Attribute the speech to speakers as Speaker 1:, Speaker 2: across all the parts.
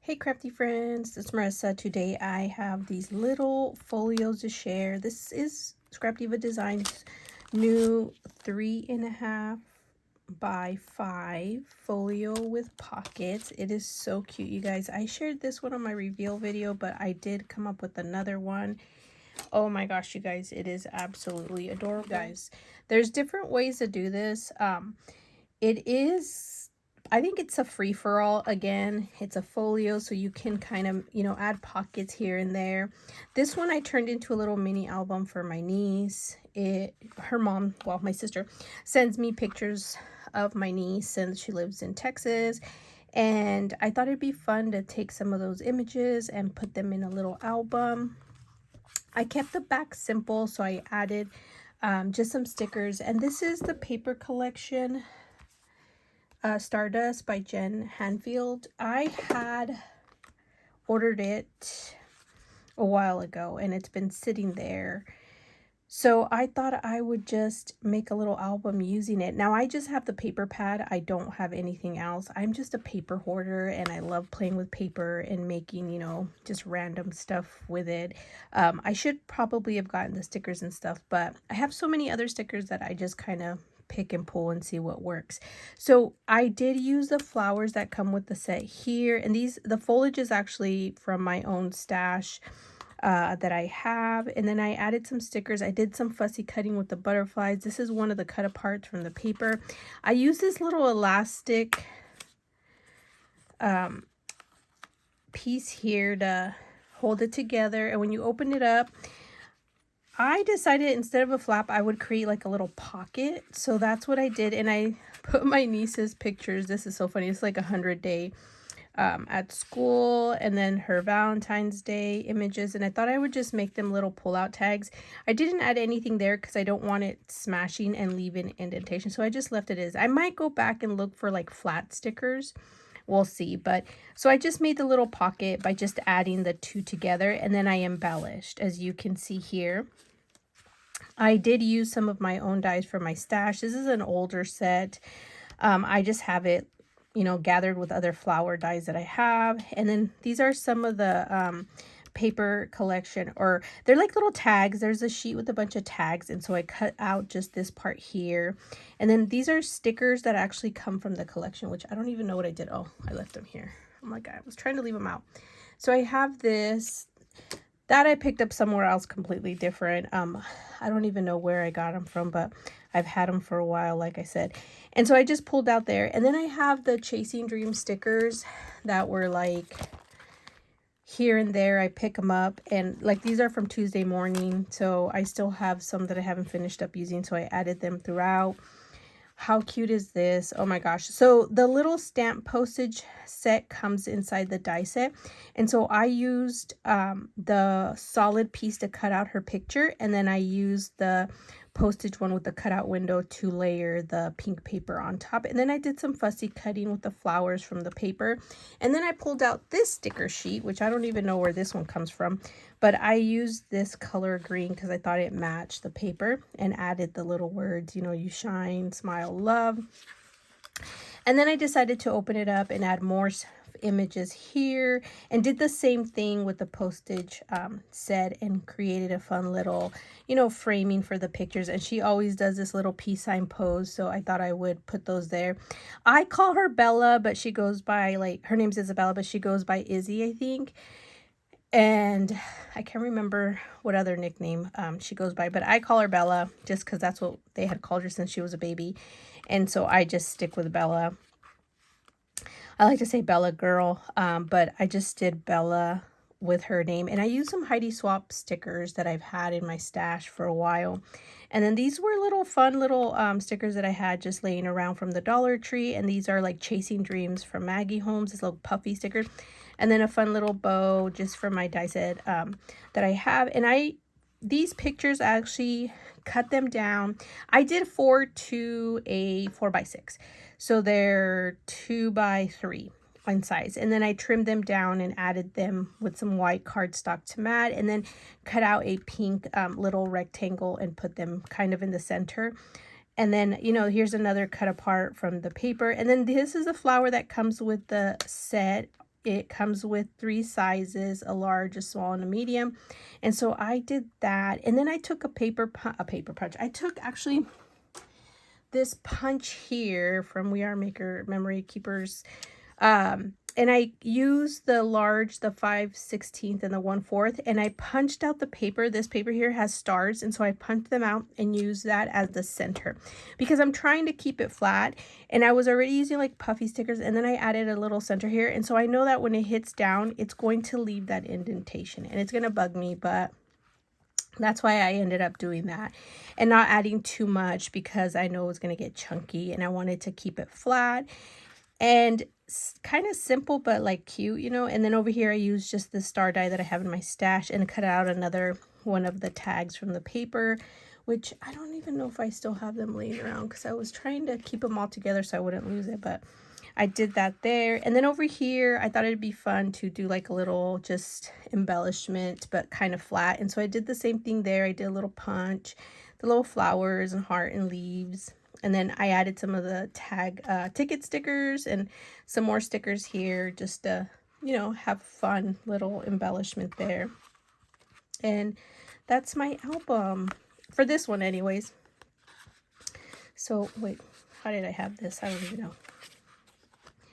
Speaker 1: Hey Crafty Friends, it's Marissa. Today I have these little folios to share. This is ScrapDiva Designs new 3.5 by 5 folio with pockets. It is so cute, you guys. I shared this one on my reveal video, but I did come up with another one. Oh my gosh, you guys, it is absolutely adorable. Guys, there's different ways to do this. It is, I think it's a free-for-all. Again, it's a folio, so you can kind of, add pockets here and there. This one I turned into a little mini album for my niece. Her mom, well, my sister, sends me pictures of my niece since she lives in Texas. And I thought it'd be fun to take some of those images and put them in a little album. I kept the back simple, so I added just some stickers. And this is the paper collection. Stardust by Jen Hanfield. I had ordered it a while ago and it's been sitting there. So I thought I would just make a little album using it. Now I just have the paper pad. I don't have anything else. I'm just a paper hoarder and I love playing with paper and making, just random stuff with it. I should probably have gotten the stickers and stuff, but I have so many other stickers that I just kind of pick and pull and see what works. So I did use the flowers that come with the set here, and the foliage is actually from my own stash that I have. And then I added some stickers. I did some fussy cutting with the butterflies. This is one of the cut aparts from the paper. I use this little elastic piece here to hold it together, and when you open it up, I decided instead of a flap, I would create like a little pocket. So that's what I did. And I put my niece's pictures. This is so funny. It's like 100-day at school, and then her Valentine's Day images. And I thought I would just make them little pull-out tags. I didn't add anything there because I don't want it smashing and leave an indentation. So I just left it as. I might go back and look for like flat stickers. We'll see. But so I just made the little pocket by just adding the two together. And then I embellished, as you can see here. I did use some of my own dies for my stash. This is an older set. I just have it, gathered with other flower dies that I have. And then these are some of the paper collection, or they're like little tags. There's a sheet with a bunch of tags, and so I cut out just this part here. And then these are stickers that actually come from the collection, which I don't even know what I did. Oh, I left them here. I'm like, I was trying to leave them out. So I have this that I picked up somewhere else completely different. I don't even know where I got them from, but I've had them for a while, like I said. And so I just pulled out there. And then I have the Chasing Dreams stickers that were like here and there. I pick them up, and like these are from Tuesday morning. So I still have some that I haven't finished up using, so I added them throughout. How cute is this? Oh my gosh. So the little stamp postage set comes inside the die set. And so I used the solid piece to cut out her picture. And then I used the postage one with the cutout window to layer the pink paper on top. And then I did some fussy cutting with the flowers from the paper. And then I pulled out this sticker sheet, which I don't even know where this one comes from. But I used this color green because I thought it matched the paper, and added the little words, you shine, smile, love. And then I decided to open it up and add more images here, and did the same thing with the postage set, and created a fun little, framing for the pictures. And she always does this little peace sign pose, so I thought I would put those there. I call her Bella, but she goes by, like, her name's Isabella, but she goes by Izzy, I think. And I can't remember what other nickname she goes by, but I call her Bella just because that's what they had called her since she was a baby. And so I just stick with Bella. I like to say Bella girl, but I just did Bella with her name. And I used some Heidi Swap stickers that I've had in my stash for a while. And then these were little fun little stickers that I had just laying around from the Dollar Tree. And these are like Chasing Dreams from Maggie Holmes, this little puffy sticker. And then a fun little bow just for my die set that I have. And these pictures, I actually cut them down. I did 4 to a 4x6. So they're 2x3 in size. And then I trimmed them down and added them with some white cardstock to mat. And then cut out a pink little rectangle and put them kind of in the center. And then, here's another cut apart from the paper. And then this is a flower that comes with the set It comes with 3 sizes, a large, a small, and a medium. And so I did that. And then I took a paper punch. I took actually this punch here from We Are Maker Memory Keepers. And I used the large, the 5/16, and the 1/4, and I punched out the paper. This paper here has stars, and so I punched them out and used that as the center because I'm trying to keep it flat. And I was already using like puffy stickers, and then I added a little center here, and so I know that when it hits down, it's going to leave that indentation, and it's gonna bug me, but that's why I ended up doing that and not adding too much because I know it was gonna get chunky, and I wanted to keep it flat and kind of simple but like cute, you know. And then over here I used just the star die that I have in my stash and cut out another one of the tags from the paper, which I don't even know if I still have them laying around because I was trying to keep them all together so I wouldn't lose it, but I did that there. And then over here I thought it'd be fun to do like a little just embellishment but kind of flat, and so I did the same thing there. I did a little punch, the little flowers and heart and leaves. And then I added some of the tag ticket stickers and some more stickers here just to, you know, have fun little embellishment there. And that's my album for this one anyways. So wait, how did I have this? I don't even know.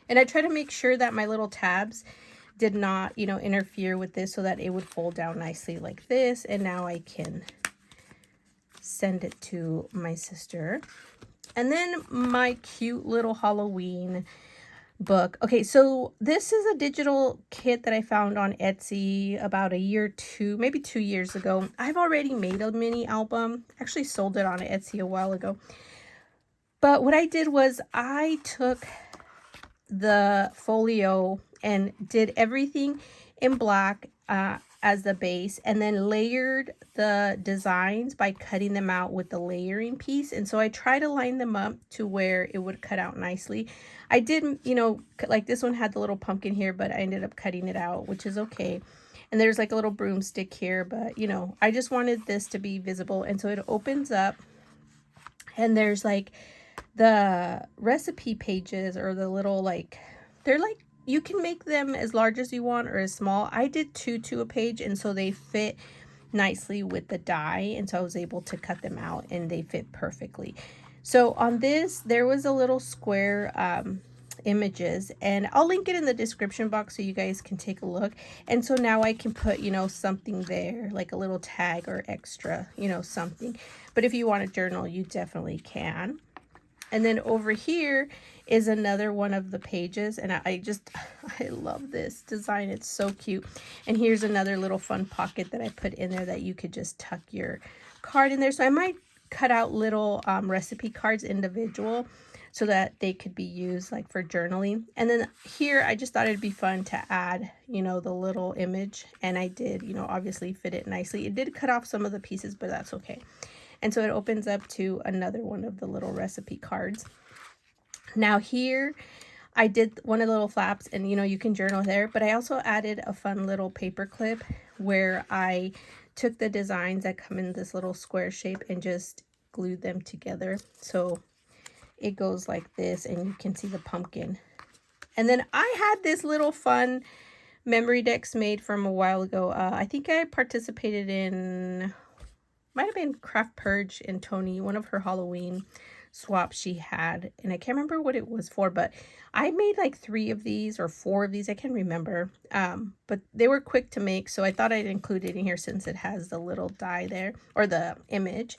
Speaker 1: And I try to make sure that my little tabs did not, you know, interfere with this so that it would fold down nicely like this. And now I can send it to my sister. And then my cute little Halloween book. Okay, so this is a digital kit that I found on Etsy about a year, maybe 2 years ago. I've already made a mini album. Actually sold it on Etsy a while ago. But what I did was I took the Folio and did everything in black as the base, and then layered the designs by cutting them out with the layering piece. And so I try to line them up to where it would cut out nicely. I didn't, you know, like this one had the little pumpkin here, but I ended up cutting it out, which is okay. And there's like a little broomstick here, but you know, I just wanted this to be visible. And so it opens up and there's like the recipe pages, or the little like, they're like, you can make them as large as you want or as small. I did 2 to a page, and so they fit nicely with the die, and so I was able to cut them out and they fit perfectly. So on this there was a little square images, and I'll link it in the description box so you guys can take a look. And so now I can put, you know, something there like a little tag or extra, you know, something. But if you want to journal, you definitely can. And then over here is another one of the pages, and I love this design. It's so cute. And here's another little fun pocket that I put in there that you could just tuck your card in there. So I might cut out little recipe cards individual so that they could be used like for journaling. And then here I just thought it'd be fun to add, you know, the little image, and I did, you know, obviously fit it nicely. It did cut off some of the pieces, but that's okay. And so it opens up to another one of the little recipe cards. Now here I did one of the little flaps, and you know, you can journal there, but I also added a fun little paper clip where I took the designs that come in this little square shape and just glued them together. So it goes like this, and you can see the pumpkin. And then I had this little fun memory decks made from a while ago. I think I participated in, might have been Craft Purge and Tony, one of her Halloween swaps she had, and I can't remember what it was for, but I made like 3 of these or 4 of these, I can't remember, but they were quick to make, so I thought I'd include it in here since it has the little die there, or the image.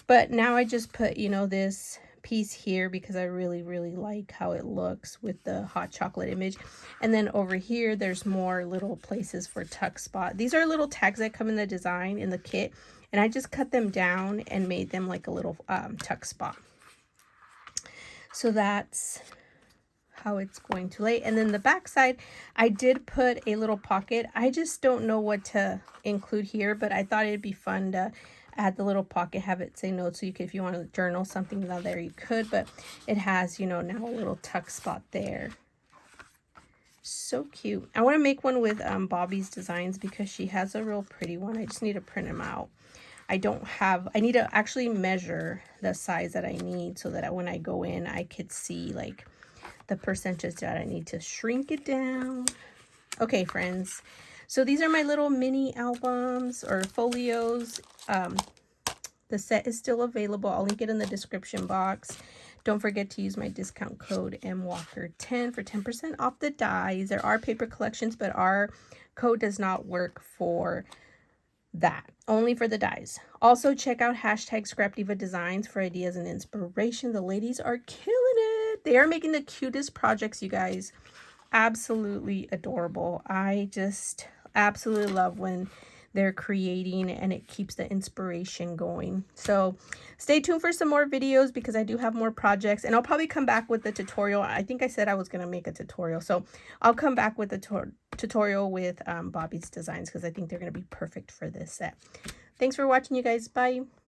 Speaker 1: But now I just put, you know, this piece here because I really like how it looks with the hot chocolate image. And then over here there's more little places for tuck spot. These are little tags that come in the design in the kit, and I just cut them down and made them like a little tuck spot. So that's how it's going to lay. And then the back side, I did put a little pocket. I just don't know what to include here, but I thought it'd be fun to add the little pocket, have it say notes, so you could, if you want to journal something down there, you could. But it has, you know, now a little tuck spot there. So cute. I want to make one with Bobby's designs because she has a real pretty one. I just need to print them out. I need to actually measure the size that I need so that when I go in, I could see like the percentage that I need to shrink it down. Okay, friends. So these are my little mini albums or folios. The set is still available. I'll link it in the description box. Don't forget to use my discount code MWalker10 for 10% off the dies. There are paper collections, but our code does not work for that. Only for the dies. Also, check out hashtag ScrapDiva Designs for ideas and inspiration. The ladies are killing it. They are making the cutest projects, you guys. Absolutely adorable. I just absolutely love when they're creating and it keeps the inspiration going. So stay tuned for some more videos because I do have more projects, and I'll probably come back with the tutorial. I think I said I was going to make a tutorial, so I'll come back with the tutorial with Bobby's designs because I think they're going to be perfect for this set. Thanks for watching, you guys. Bye.